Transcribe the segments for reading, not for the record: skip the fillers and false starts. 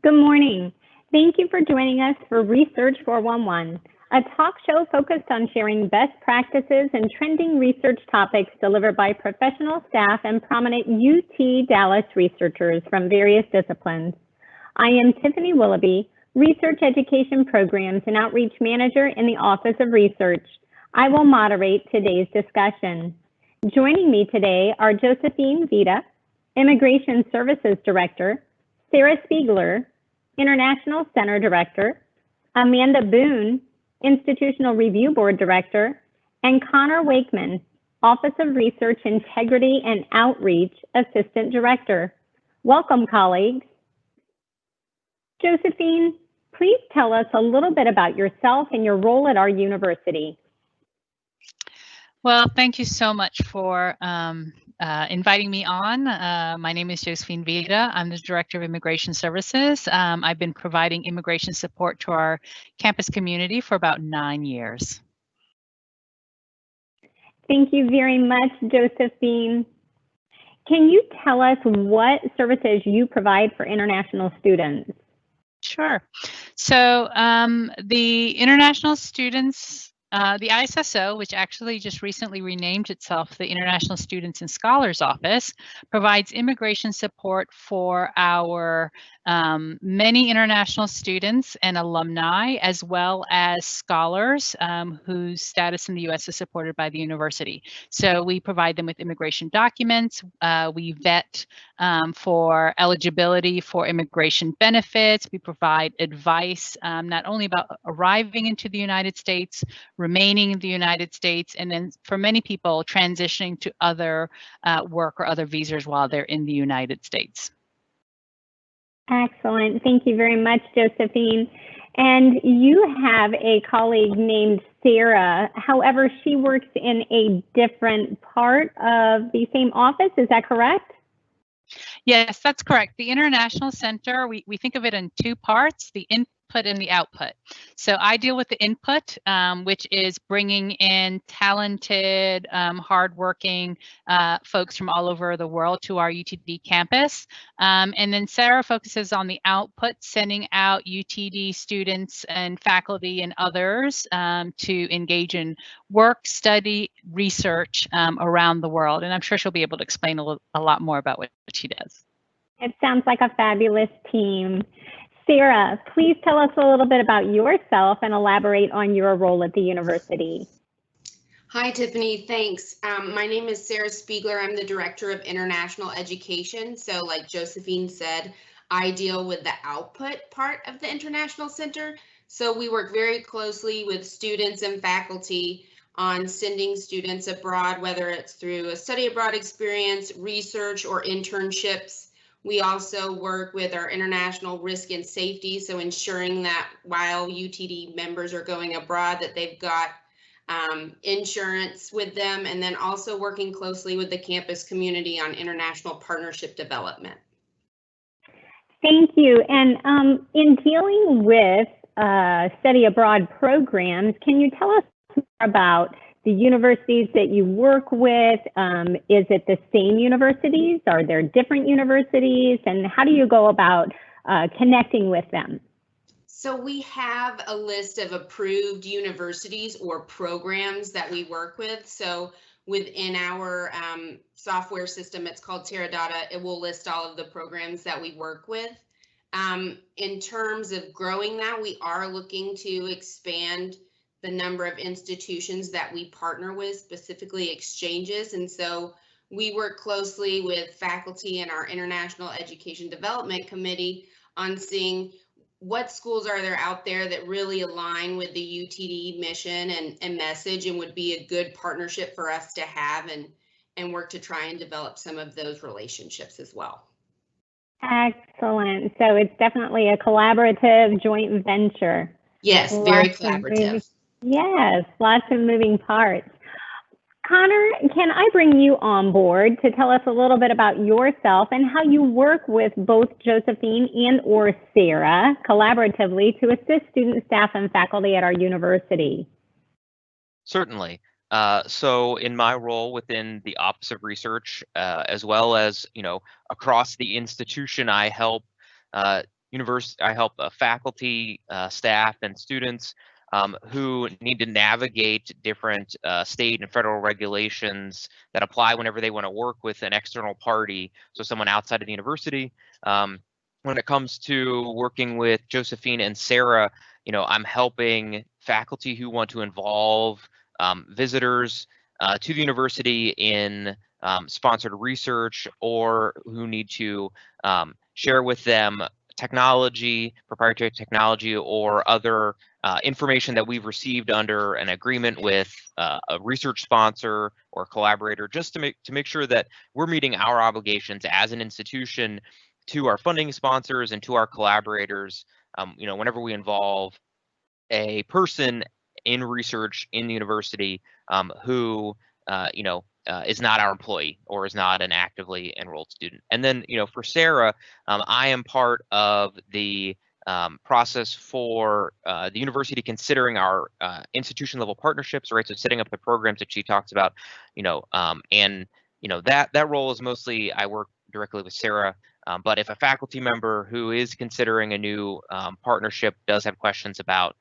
Good morning. Thank you for joining us for Research 411, a talk show focused on sharing best practices and trending research topics delivered by professional staff and prominent UT Dallas researchers from various disciplines. I am Tiffany Willoughby, Research Education Programs and Outreach Manager in the Office of Research. I will moderate today's discussion. Joining me today are Josephine Vitta, Immigration Services Director, Sara Speigler, International Center Director, Amanda Boone, Institutional Review Board Director, and Conor Wakeman, Office of Research Integrity and Outreach Assistant Director. Welcome, colleagues. Josephine, please tell us a little bit about yourself and your role at our university. Well, thank you so much for inviting me on. My name is Josephine Vitta. I'm the Director of Immigration Services. I've been providing immigration support to our campus community for about 9 years. Thank you very much, Josephine. Can you tell us what services you provide for international students? Sure. So the international students, the ISSO, which actually just recently renamed itself the International Students and Scholars Office, provides immigration support for our many international students and alumni, as well as scholars whose status in the U.S. is supported by the university. So we provide them with immigration documents. We vet for eligibility for immigration benefits. We provide advice not only about arriving into the United States, remaining in the United States, and then for many people transitioning to other work or other visas while they're in the United States. Excellent. Thank you very much, Josephine. And you have a colleague named Sara. However, she works in a different part of the same office. Is that correct? Yes, that's correct. The International Center, we think of it in two parts, the input and the output. So I deal with the input, which is bringing in talented, hardworking folks from all over the world to our UTD campus. And then Sara focuses on the output, sending out UTD students and faculty and others to engage in work, study, research around the world. And I'm sure she'll be able to explain a lot more about what she does. It sounds like a fabulous team. Sara, please tell us a little bit about yourself and elaborate on your role at the university. Hi, Tiffany. Thanks. My name is Sara Speigler. I'm the Director of International Education. So like Josephine said, I deal with the output part of the International Center. So we work very closely with students and faculty on sending students abroad, whether it's through a study abroad experience, research, or internships. We also work with our international risk and safety, so ensuring that while UTD members are going abroad, that they've got insurance with them, and then also working closely with the campus community on international partnership development. Thank you. And in dealing with study abroad programs, can you tell us more about the universities that you work with? Is it the same universities? Are there different universities? And how do you go about connecting with them? So we have a list of approved universities or programs that we work with. So within our software system, it's called Teradata. It will list all of the programs that we work with. In terms of growing that, we are looking to expand the number of institutions that we partner with, specifically exchanges. And so we work closely with faculty and our International Education Development Committee on seeing what schools are there out there that really align with the UTD mission and message and would be a good partnership for us to have and work to try and develop some of those relationships as well. Excellent. So it's definitely a collaborative joint venture. Yes, very collaborative. Yes, lots of moving parts. Conor, can I bring you on board to tell us a little bit about yourself and how you work with both Josephine and or Sara collaboratively to assist student, staff, and faculty at our university? Certainly. So in my role within the Office of Research, as well as, across the institution, I help faculty, staff, and students who need to navigate different state and federal regulations that apply whenever they want to work with an external party, so someone outside of the university. When it comes to working with Josephine and Sara, I'm helping faculty who want to involve visitors to the university in sponsored research, or who need to share with them technology, proprietary technology, or other information that we've received under an agreement with a research sponsor or collaborator, just to make sure that we're meeting our obligations as an institution to our funding sponsors and to our collaborators. Whenever we involve a person in research in the university who is not our employee or is not an actively enrolled student. And then, for Sara, I am part of the process for the university considering our institution level partnerships, right? So setting up the programs that she talks about, and that role is mostly, I work directly with Sara. But if a faculty member who is considering a new partnership does have questions about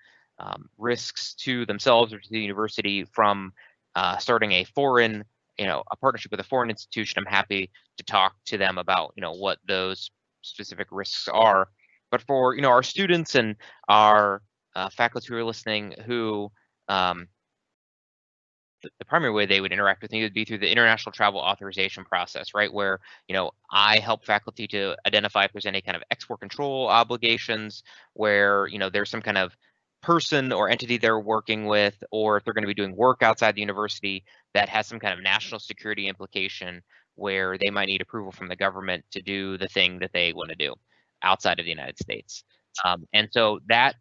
risks to themselves or to the university from starting a partnership with a foreign institution, I'm happy to talk to them about, what those specific risks are. But for, our students and our faculty who are listening, who the primary way they would interact with me would be through the international travel authorization process, right? Where, I help faculty to identify if there's any kind of export control obligations, where, there's some kind of person or entity they're working with, or if they're going to be doing work outside the university that has some kind of national security implication, where they might need approval from the government to do the thing that they want to do outside of the United States. And so that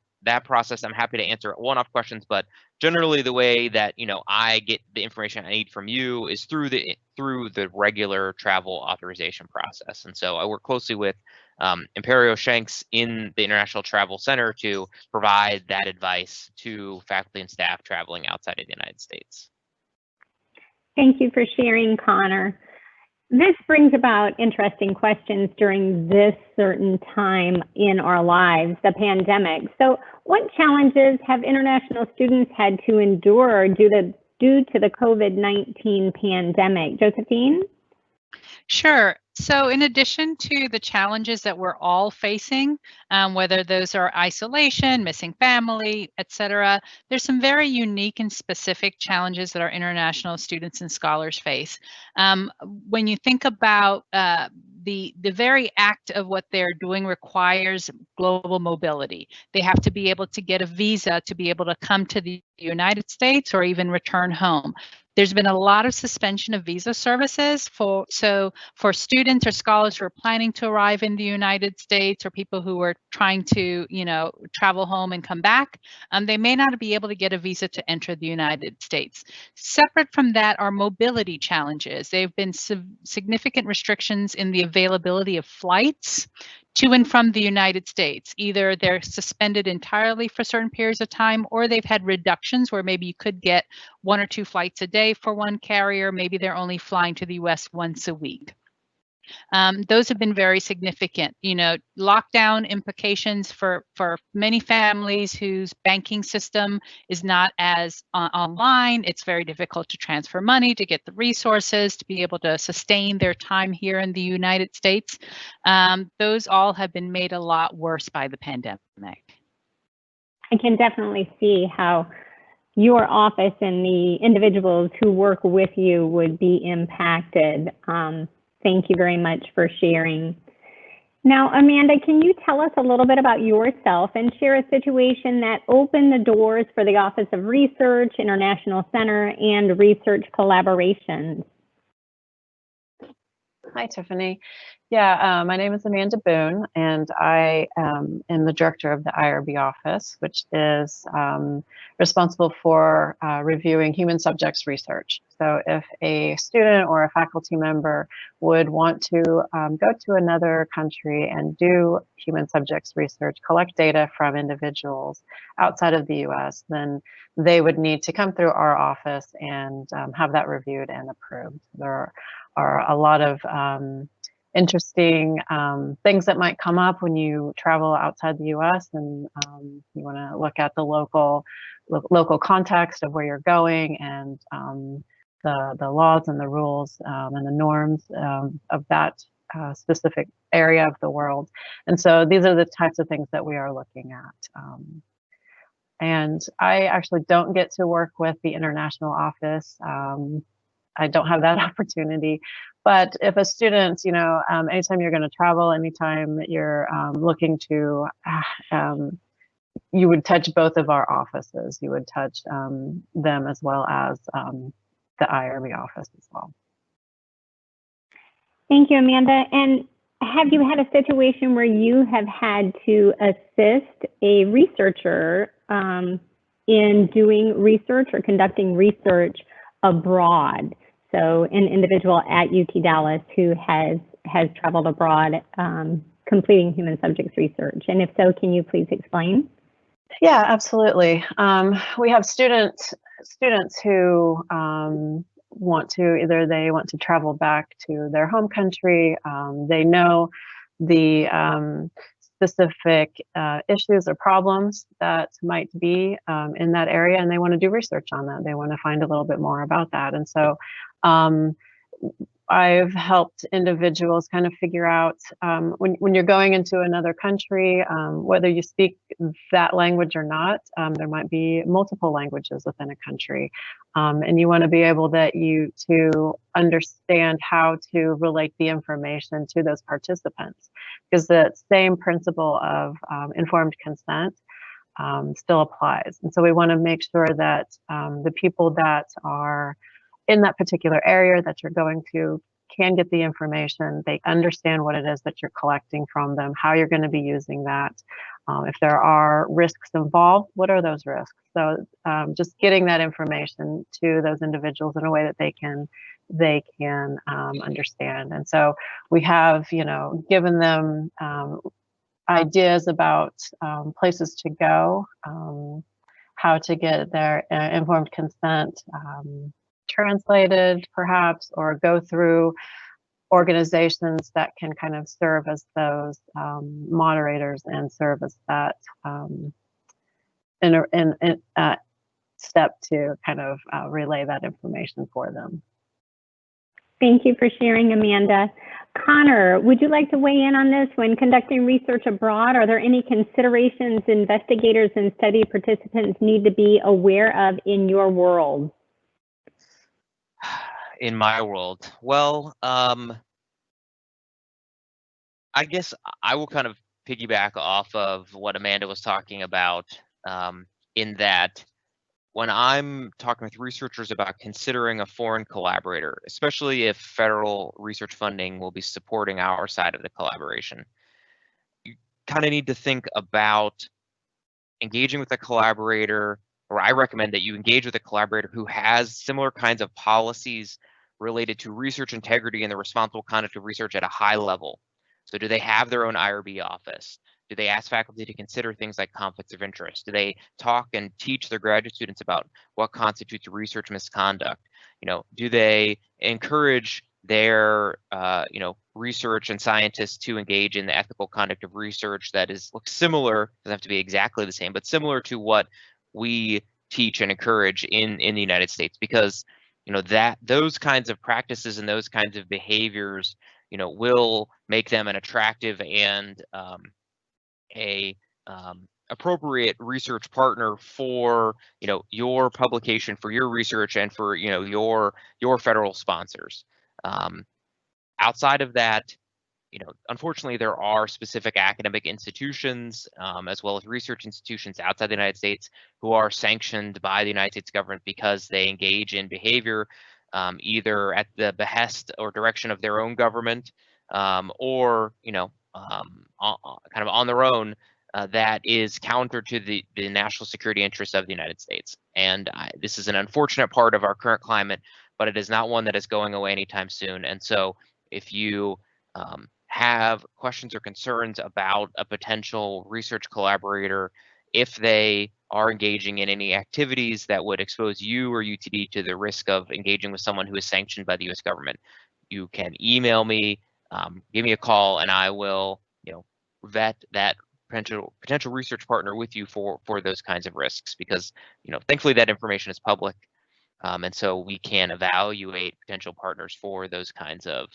process, I'm happy to answer one-off questions, but generally the way that I get the information I need from you is through the regular travel authorization process. And so I work closely with Imperio Shanks in the International Travel Center to provide that advice to faculty and staff traveling outside of the United States. Thank you for sharing, Conor. This brings about interesting questions during this certain time in our lives, the pandemic. So what challenges have international students had to endure due to the COVID-19 pandemic? Josephine? Sure. So in addition to the challenges that we're all facing, whether those are isolation, missing family, etc., there's some very unique and specific challenges that our international students and scholars face. When you think about the very act of what they're doing requires global mobility. They have to be able to get a visa to be able to come to the United States or even return home. There's been a lot of suspension of visa services for students or scholars who are planning to arrive in the United States, or people who are trying to, travel home and come back. They may not be able to get a visa to enter the United States. Separate from that are mobility challenges. There have been significant restrictions in the availability of flights to and from the United States. Either they're suspended entirely for certain periods of time, or they've had reductions where maybe you could get 1 or 2 flights a day for one carrier. Maybe they're only flying to the US once a week. Those have been very significant. Lockdown implications for many families whose banking system is not as online. It's very difficult to transfer money, to get the resources, to be able to sustain their time here in the United States. Those all have been made a lot worse by the pandemic. I can definitely see how your office and the individuals who work with you would be impacted. Thank you very much for sharing. Now, Amanda, can you tell us a little bit about yourself and share a situation that opened the doors for the Office of Research, International Center, and research collaborations? Hi, Tiffany. Yeah, my name is Amanda Boone, and I am the director of the IRB office, which is responsible for reviewing human subjects research. So if a student or a faculty member would want to go to another country and do human subjects research, collect data from individuals outside of the US, then they would need to come through our office and have that reviewed and approved. There are a lot of interesting things that might come up when you travel outside the U.S. and you want to look at the local context of where you're going and the laws and the rules and the norms of that specific area of the world. And so these are the types of things that we are looking at. And I actually don't get to work with the international office. I don't have that opportunity. But if a student, anytime you're going to travel, anytime you're looking to, you would touch both of our offices. You would touch them as well as the IRB office as well. Thank you, Amanda. And have you had a situation where you have had to assist a researcher in doing research or conducting research abroad? So an individual at UT Dallas who has traveled abroad completing human subjects research. And if so, can you please explain? Yeah, absolutely. We have students who want to travel back to their home country. They know the specific issues or problems that might be in that area, and they want to do research on that. They want to find a little bit more about that. And so I've helped individuals kind of figure out when you're going into another country, whether you speak that language or not, there might be multiple languages within a country. And you want to be able to understand how to relate the information to those participants, because the same principle of informed consent still applies. And so we want to make sure that the people that are in that particular area that you're going to can get the information. They understand what it is that you're collecting from them, how you're going to be using that. If there are risks involved, what are those risks? So just getting that information to those individuals in a way that they can understand. And so we have, given them ideas about places to go, how to get their informed consent translated perhaps, or go through organizations that can kind of serve as those moderators and serve as that step to kind of relay that information for them. Thank you for sharing, Amanda. Conor, would you like to weigh in on this? When conducting research abroad, are there any considerations investigators and study participants need to be aware of in your world? In my world, well, I guess I will kind of piggyback off of what Amanda was talking about, in that when I'm talking with researchers about considering a foreign collaborator, especially if federal research funding will be supporting our side of the collaboration, you kind of need to think about engaging with a collaborator, or I recommend that you engage with a collaborator who has similar kinds of policies related to research integrity and the responsible conduct of research at a high level. So do they have their own IRB office? Do they ask faculty to consider things like conflicts of interest? Do they talk and teach their graduate students about what constitutes research misconduct? Do they encourage their research and scientists to engage in the ethical conduct of research that looks similar, doesn't have to be exactly the same, but similar to what we teach and encourage in the United States? Because that those kinds of practices and those kinds of behaviors will make them an attractive and appropriate research partner for your publication, for your research, and for your federal sponsors. Outside of that, unfortunately, there are specific academic institutions as well as research institutions outside the United States who are sanctioned by the United States government because they engage in behavior either at the behest or direction of their own government, or kind of on their own, that is counter to the national security interests of the United States. And this is an unfortunate part of our current climate, but it is not one that is going away anytime soon. And so if you have questions or concerns about a potential research collaborator, if they are engaging in any activities that would expose you or UTD to the risk of engaging with someone who is sanctioned by the US government, you can email me give me a call and I will, vet that potential research partner with you for those kinds of risks, because, thankfully that information is public. And so we can evaluate potential partners for those kinds of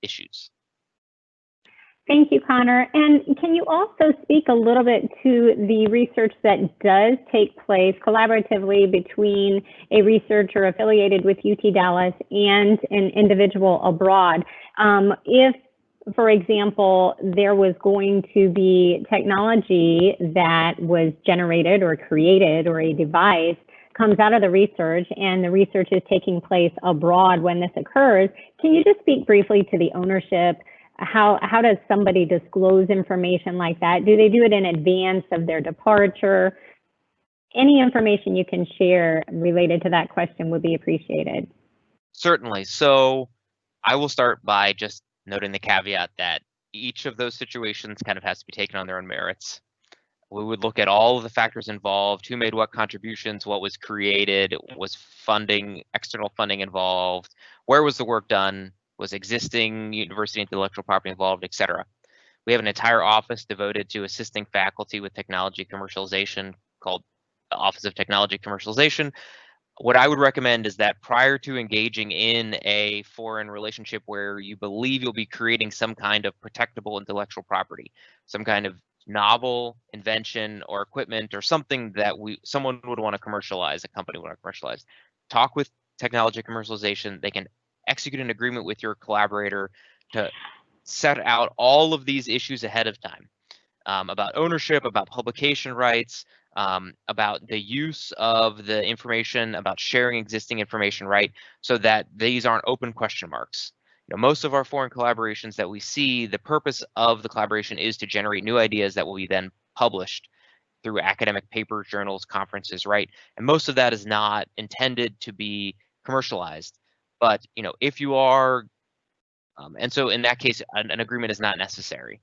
issues. Thank you, Conor. And can you also speak a little bit to the research that does take place collaboratively between a researcher affiliated with UT Dallas and an individual abroad? If, for example, there was going to be technology that was generated or created, or a device comes out of the research and the research is taking place abroad when this occurs, can you just speak briefly to the ownership? How does somebody disclose information like that? Do they do it in advance of their departure? Any information you can share related to that question would be appreciated. Certainly. So I will start by just noting the caveat that each of those situations kind of has to be taken on their own merits. We would look at all of the factors involved, who made what contributions, what was created, was funding, external funding involved, where was the work done, was existing university intellectual property involved, et cetera. We have an entire office devoted to assisting faculty with technology commercialization called the Office of Technology Commercialization. What I would recommend is that prior to engaging in a foreign relationship where you believe you'll be creating some kind of protectable intellectual property, some kind of novel invention or equipment or something that someone would want to commercialize, a company would want to commercialize, talk with technology commercialization. They can execute an agreement with your collaborator to set out all of these issues ahead of time, about ownership, about publication rights, about the use of the information, about sharing existing information, right? So that these aren't open question marks. Most of our foreign collaborations that we see, the purpose of the collaboration is to generate new ideas that will be then published through academic papers, journals, conferences, right? And most of that is not intended to be commercialized. But if you are, and so in that case, an agreement is not necessary.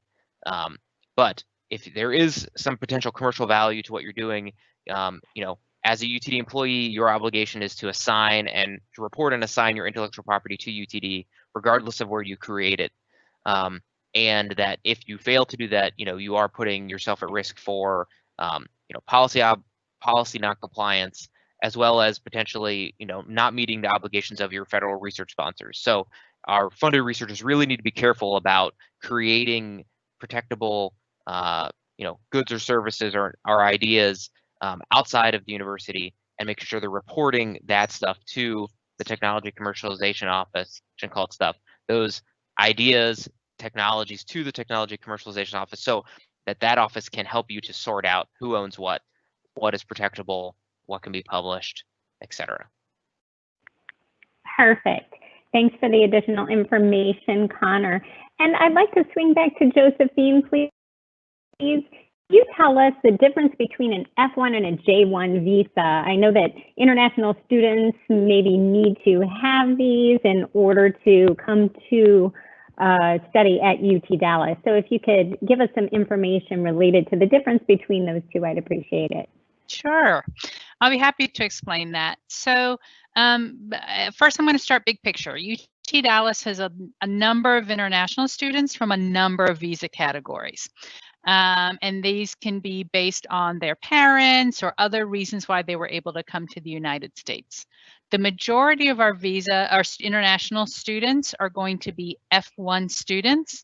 But if there is some potential commercial value to what you're doing, as a UTD employee, your obligation is to assign and to report and assign your intellectual property to UTD, regardless of where you create it. And that if you fail to do that, you are putting yourself at risk for, policy non-compliance, as well as potentially, not meeting the obligations of your federal research sponsors. So our funded researchers really need to be careful about creating protectable, goods or services or ideas outside of the university, and making sure they're reporting that stuff to the Technology Commercialization Office, called stuff, those ideas, technologies to the Technology Commercialization Office, so that office can help you to sort out who owns what is protectable, what can be published, etc. Perfect. Thanks for the additional information, Conor. And I'd like to swing back to Josephine, please. You tell us the difference between an F1 and a J1 visa. I know that international students maybe need to have these in order to come to study at UT Dallas. So if you could give us some information related to the difference between those two, I'd appreciate it. Sure, I'll be happy to explain that. So first, I'm going to start big picture. UT Dallas has a number of international students from a number of visa categories. And these can be based on their parents or other reasons why they were able to come to the United States. The majority of our international students are going to be F1 students,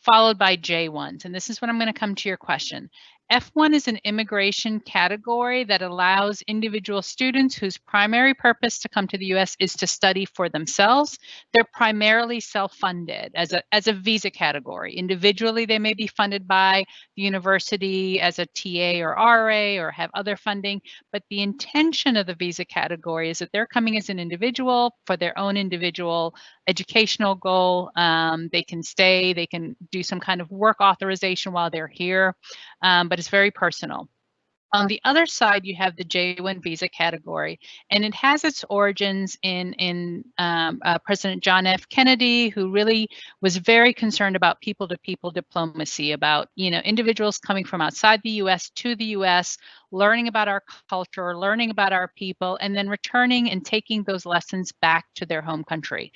followed by J1s. And this is when I'm going to come to your question. F1 is an immigration category that allows individual students whose primary purpose to come to the U.S. is to study for themselves. They're primarily self-funded as a visa category. Individually, they may be funded by the university as a TA or RA or have other funding, but the intention of the visa category is that they're coming as an individual for their own individual educational goal. They can stay, they can do some kind of work authorization while they're here, but it's very personal. On the other side, you have the J1 visa category, and it has its origins in President John F. Kennedy, who really was very concerned about people-to-people diplomacy, about individuals coming from outside the U.S. to the U.S., learning about our culture, learning about our people, and then returning and taking those lessons back to their home country,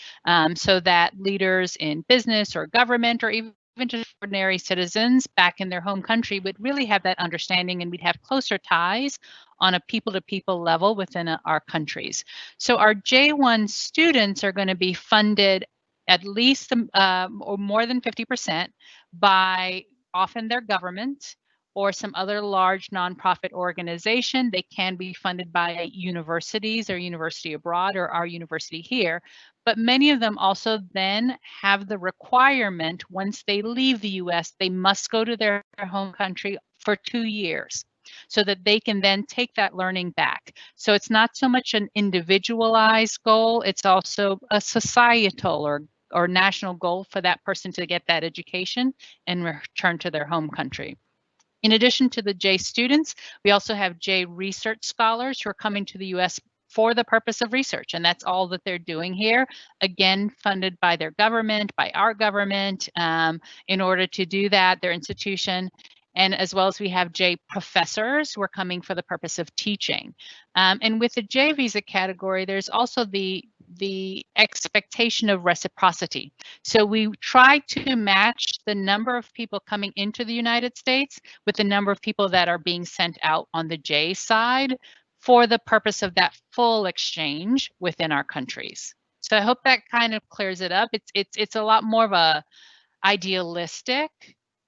so that leaders in business or government or even just ordinary citizens back in their home country would really have that understanding, and we'd have closer ties on a people-to-people level within our countries. So our J1 students are going to be funded at least or more than 50% by often their government or some other large nonprofit organization. They can be funded by universities or university abroad or our university here. But many of them also then have the requirement, once they leave the US, they must go to their home country for 2 years so that they can then take that learning back. So it's not so much an individualized goal, it's also a societal or national goal for that person to get that education and return to their home country. In addition to the J students, we also have J research scholars who are coming to the US for the purpose of research, and that's all that they're doing here. Again, funded by their government, by our government, in order to do that, their institution. And as well as we have J professors who are coming for the purpose of teaching. And with the J visa category, there's also the expectation of reciprocity. So we try to match the number of people coming into the United States with the number of people that are being sent out on the J side for the purpose of that full exchange within our countries. So I hope that kind of clears it up. It's a lot more of a idealistic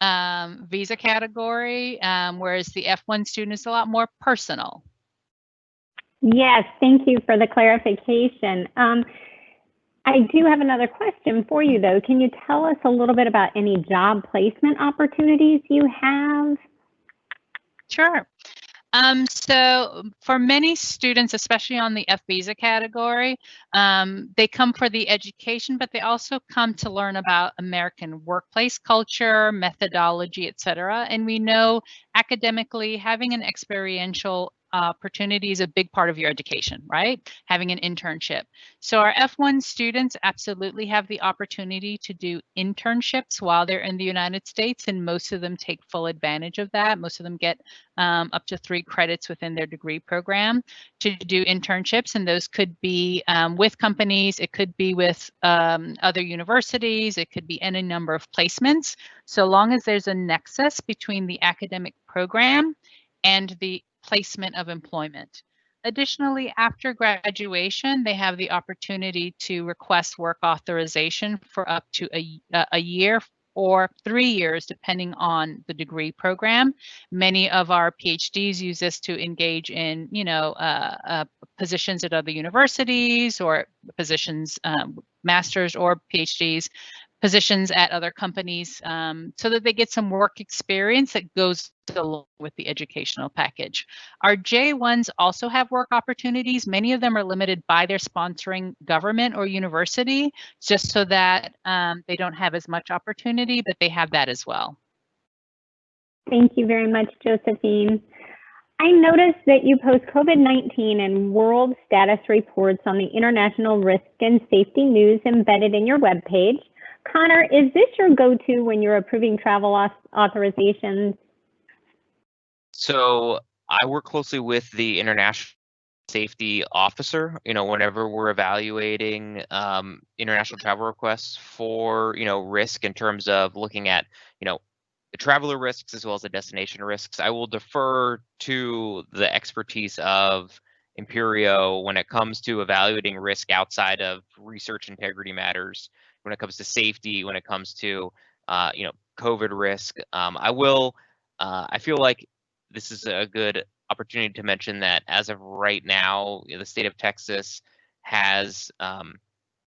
visa category, whereas the F1 student is a lot more personal. Yes, thank you for the clarification. I do have another question for you, though. Can you tell us a little bit about any job placement opportunities you have? Sure. So for many students, especially on the F visa category, they come for the education, but they also come to learn about American workplace culture, methodology, etc. And we know academically having an experiential opportunity is a big part of your education, right? Having an internship. So our F1 students absolutely have the opportunity to do internships while they're in the United States, and most of them take full advantage of that. Most of them get up to 3 credits within their degree program to do internships, and those could be with companies, it could be with other universities, it could be any number of placements, so long as there's a nexus between the academic program and the placement of employment. Additionally, after graduation, they have the opportunity to request work authorization for up to a year or 3 years, depending on the degree program. Many of our PhDs use this to engage in, positions at other universities or positions, masters or PhDs, positions at other companies, so that they get some work experience that goes along with the educational package. Our J1s also have work opportunities. Many of them are limited by their sponsoring government or university, just so that they don't have as much opportunity, but they have that as well. Thank you very much, Josephine. I noticed that you post COVID-19 and world status reports on the international risk and safety news embedded in your webpage. Conor, is this your go-to when you're approving travel authorizations? So I work closely with the international safety officer, whenever we're evaluating international travel requests for, risk in terms of looking at, the traveler risks as well as the destination risks. I will defer to the expertise of Imperio when it comes to evaluating risk outside of research integrity matters, when it comes to safety, when it comes to, COVID risk. I feel like this is a good opportunity to mention that as of right now, the state of Texas has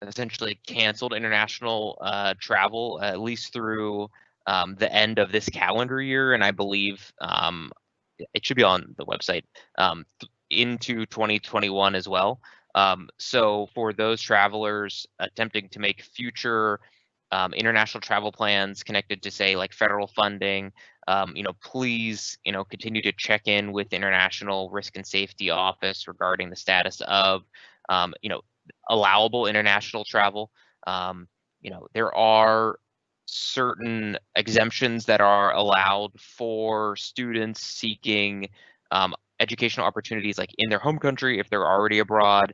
essentially canceled international travel, at least through the end of this calendar year, and I believe it should be on the website into 2021 as well. So for those travelers attempting to make future international travel plans connected to, say, like federal funding, please, continue to check in with the International Risk and Safety Office regarding the status of, allowable international travel. There are certain exemptions that are allowed for students seeking educational opportunities like in their home country if they're already abroad.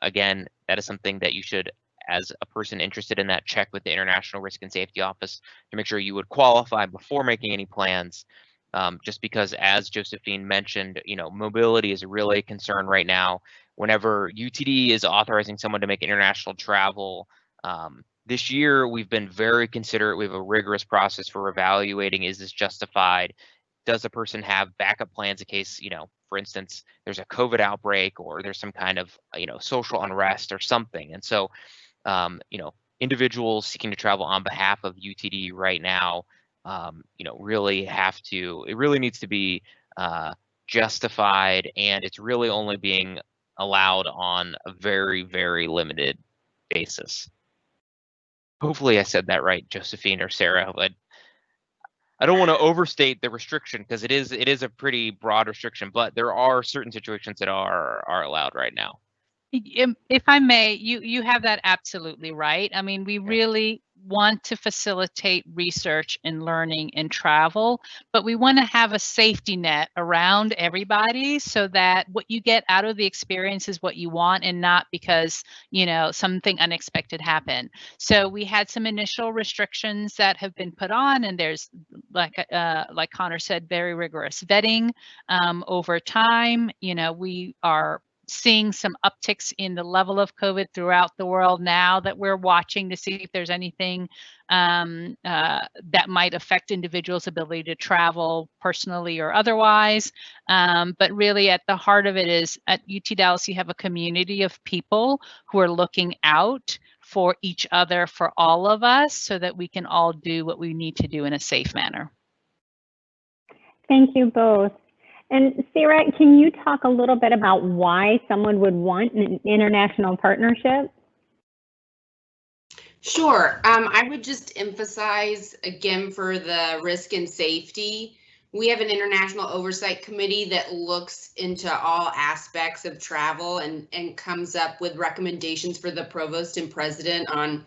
Again, that is something that you should, as a person interested in that, check with the International Risk and Safety Office to make sure you would qualify before making any plans. Just because, as Josephine mentioned, mobility is really a concern right now. Whenever UTD is authorizing someone to make international travel, this year we've been very considerate. We have a rigorous process for evaluating, is this justified? Does a person have backup plans in case, for instance, there's a COVID outbreak or there's some kind of, social unrest or something? And so, individuals seeking to travel on behalf of UTD right now, really it really needs to be justified, and it's really only being allowed on a very, very limited basis. Hopefully I said that right, Josephine or Sarah, but I don't want to overstate the restriction because it is a pretty broad restriction, but there are certain situations that are allowed right now. If I may, you have that absolutely right. I mean, we really want to facilitate research and learning and travel, but we want to have a safety net around everybody so that what you get out of the experience is what you want and not because, something unexpected happened. So we had some initial restrictions that have been put on, and there's, like Conor said, very rigorous vetting over time. We are seeing some upticks in the level of COVID throughout the world now that we're watching to see if there's anything that might affect individuals' ability to travel personally or otherwise. But really at the heart of it is at UT Dallas, you have a community of people who are looking out for each other, for all of us, so that we can all do what we need to do in a safe manner. Thank you both. And Sarah, can you talk a little bit about why someone would want an international partnership? Sure. I would just emphasize again for the risk and safety, we have an international oversight committee that looks into all aspects of travel and comes up with recommendations for the provost and president on,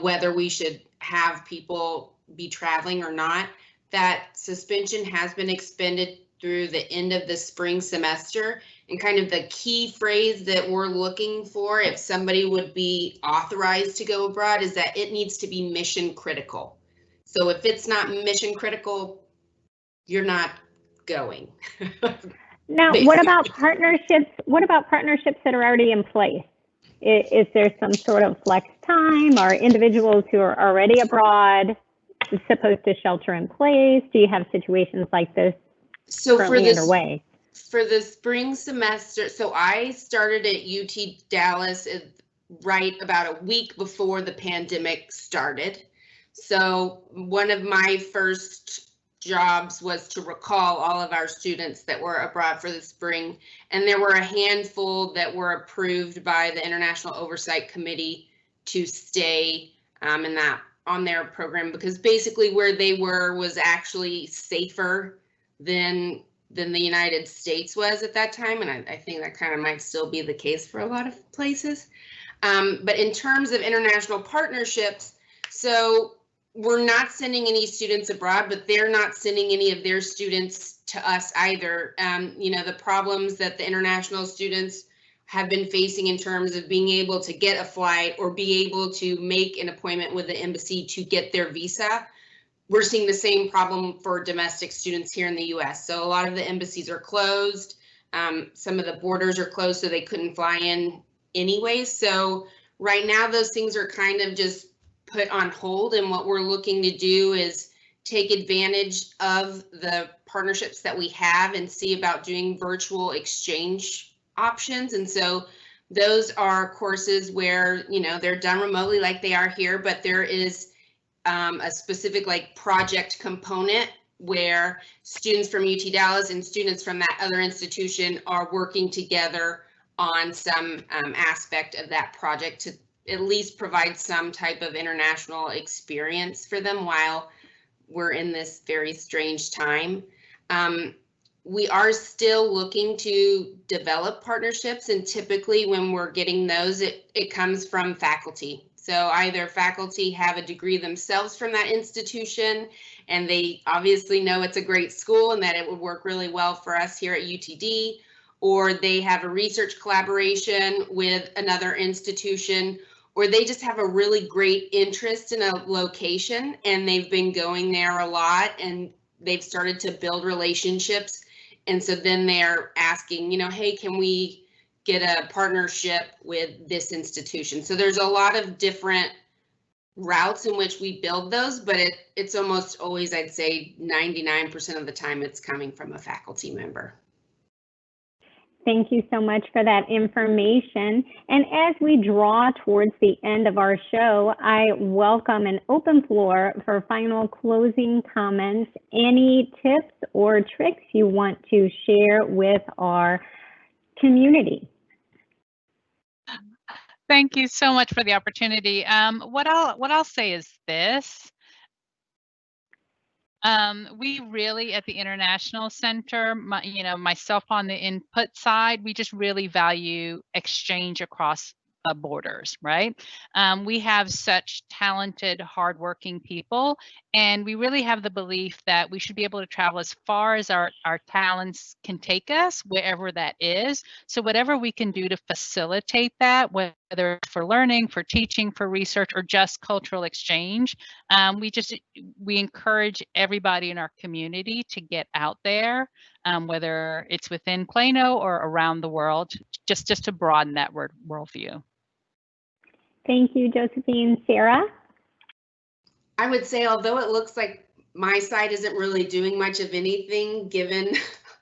whether we should have people be traveling or not. That suspension has been expended through the end of the spring semester, and kind of the key phrase that we're looking for if somebody would be authorized to go abroad is that it needs to be mission critical. So if it's not mission critical, you're not going. Now, what about partnerships? What about partnerships that are already in place? Is there some sort of flex time, or individuals who are already abroad supposed to shelter in place? Do you have situations like this? So for the spring semester, so I started at UT Dallas right about a week before the pandemic started. So one of my first jobs was to recall all of our students that were abroad for the spring, and there were a handful that were approved by the International Oversight Committee to stay on their program, because basically where they were was actually safer than the United States was at that time, and I think that kind of might still be the case for a lot of places. But in terms of international partnerships, so we're not sending any students abroad, but they're not sending any of their students to us either. The problems that the international students have been facing in terms of being able to get a flight or be able to make an appointment with the embassy to get their visa, we're seeing the same problem for domestic students here in the US. So a lot of the embassies are closed. Some of the borders are closed, so they couldn't fly in anyway. So right now, those things are kind of just put on hold. And what we're looking to do is take advantage of the partnerships that we have and see about doing virtual exchange options. And so those are courses where, they're done remotely like they are here, but there is a specific project component where students from UT Dallas and students from that other institution are working together on some aspect of that project to at least provide some type of international experience for them while we're in this very strange time. We are still looking to develop partnerships, and typically when we're getting those, it comes from faculty. So either faculty have a degree themselves from that institution, and they obviously know it's a great school and that it would work really well for us here at UTD, or they have a research collaboration with another institution, or they just have a really great interest in a location and they've been going there a lot and they've started to build relationships. And so then they're asking, you know, hey, can we get a partnership with this institution? So there's a lot of different routes in which we build those, but it's almost always, I'd say 99% of the time, it's coming from a faculty member. Thank you so much for that information. And as we draw towards the end of our show, I welcome an open floor for final closing comments. Any tips or tricks you want to share with our community? Thank you so much for the opportunity. What I'll say is this. We really, at the International Center, myself on the input side, we just really value exchange across borders, right? We have such talented, hardworking people, and we really have the belief that we should be able to travel as far as our talents can take us, wherever that is. So whatever we can do to facilitate that, whether it's for learning, for teaching, for research, or just cultural exchange, we encourage everybody in our community to get out there, whether it's within Plano or around the world, just to broaden that worldview. Thank you, Josephine. Sara? I would say, although it looks like my side isn't really doing much of anything given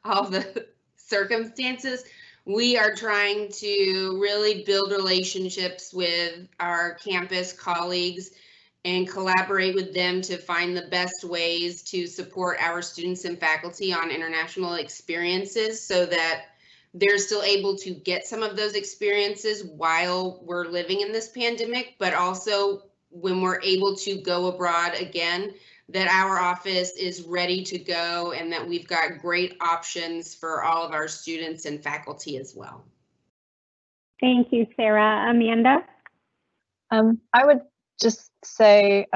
all the circumstances, we are trying to really build relationships with our campus colleagues and collaborate with them to find the best ways to support our students and faculty on international experiences so that they're still able to get some of those experiences while we're living in this pandemic, but also when we're able to go abroad again, that our office is ready to go and that we've got great options for all of our students and faculty as well. Thank you, Sara. Amanda? I would just say,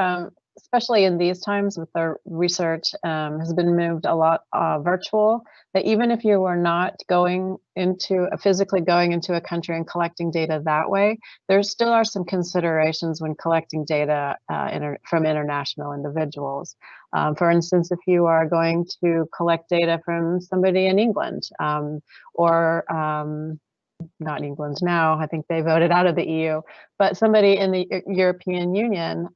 especially in these times with the research has been moved a lot virtual, that even if you were not physically going into a country and collecting data that way, there still are some considerations when collecting data from international individuals. For instance, if you are going to collect data from somebody in England or not England now, I think they voted out of the EU, but somebody in the European Union,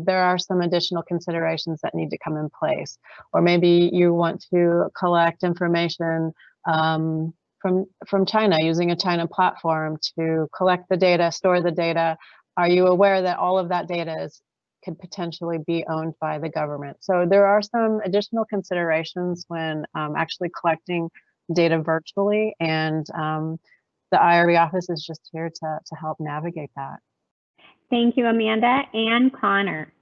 there are some additional considerations that need to come in place. Or maybe you want to collect information from China using a China platform to collect the data, store the data. Are you aware that all of that data could potentially be owned by the government? So there are some additional considerations when actually collecting data virtually, and the IRB office is just here to help navigate that. Thank you, Amanda. And Conor.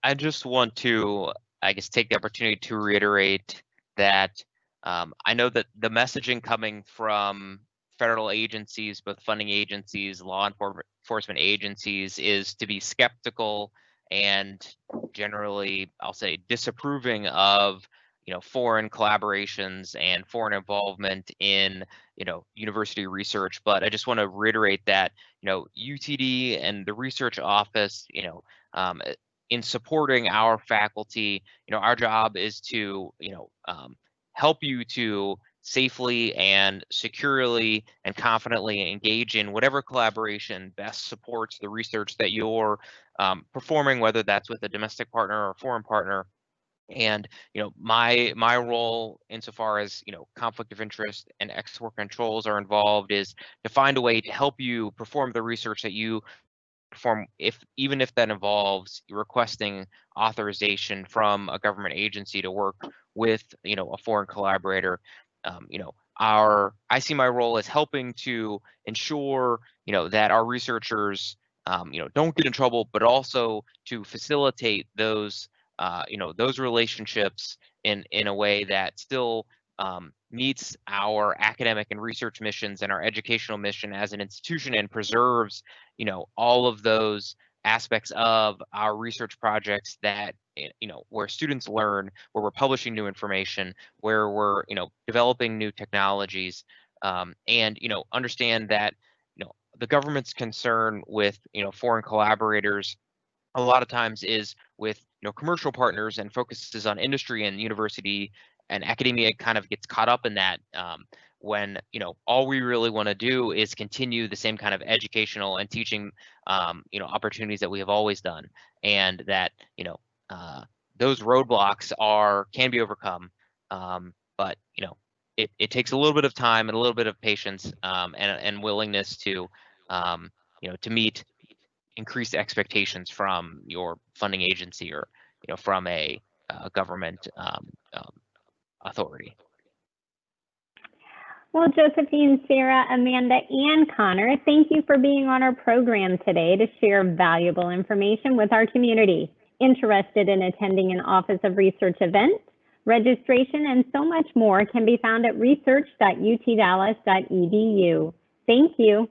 I just want to, I guess, take the opportunity to reiterate that I know that the messaging coming from federal agencies, both funding agencies, law enforcement agencies, is to be skeptical and generally, I'll say, disapproving of foreign collaborations and foreign involvement in university research. But I just want to reiterate that UTD and the research office, in supporting our faculty, our job is to help you to safely and securely and confidently engage in whatever collaboration best supports the research that you're performing, whether that's with a domestic partner or a foreign partner. And my role, insofar as conflict of interest and export controls are involved, is to find a way to help you perform the research that you perform, even if that involves requesting authorization from a government agency to work with a foreign collaborator. I see my role as helping to ensure that our researchers don't get in trouble, but also to facilitate those those relationships in a way that still meets our academic and research missions and our educational mission as an institution, and preserves, all of those aspects of our research projects that, where students learn, where we're publishing new information, where we're, developing new technologies, and, understand that, the government's concern with, foreign collaborators a lot of times is with, commercial partners, and focuses on industry and university and academia kind of gets caught up in that, when, all we really want to do is continue the same kind of educational and teaching, opportunities that we have always done, and that, those roadblocks can be overcome, but, it takes a little bit of time and a little bit of patience, and willingness to, to meet increased expectations from your funding agency, or from a government authority. Well, Josephine, Sara, Amanda, and Conor, thank you for being on our program today to share valuable information with our community. Interested in attending an Office of Research event? Registration and so much more can be found at research.utdallas.edu. Thank you.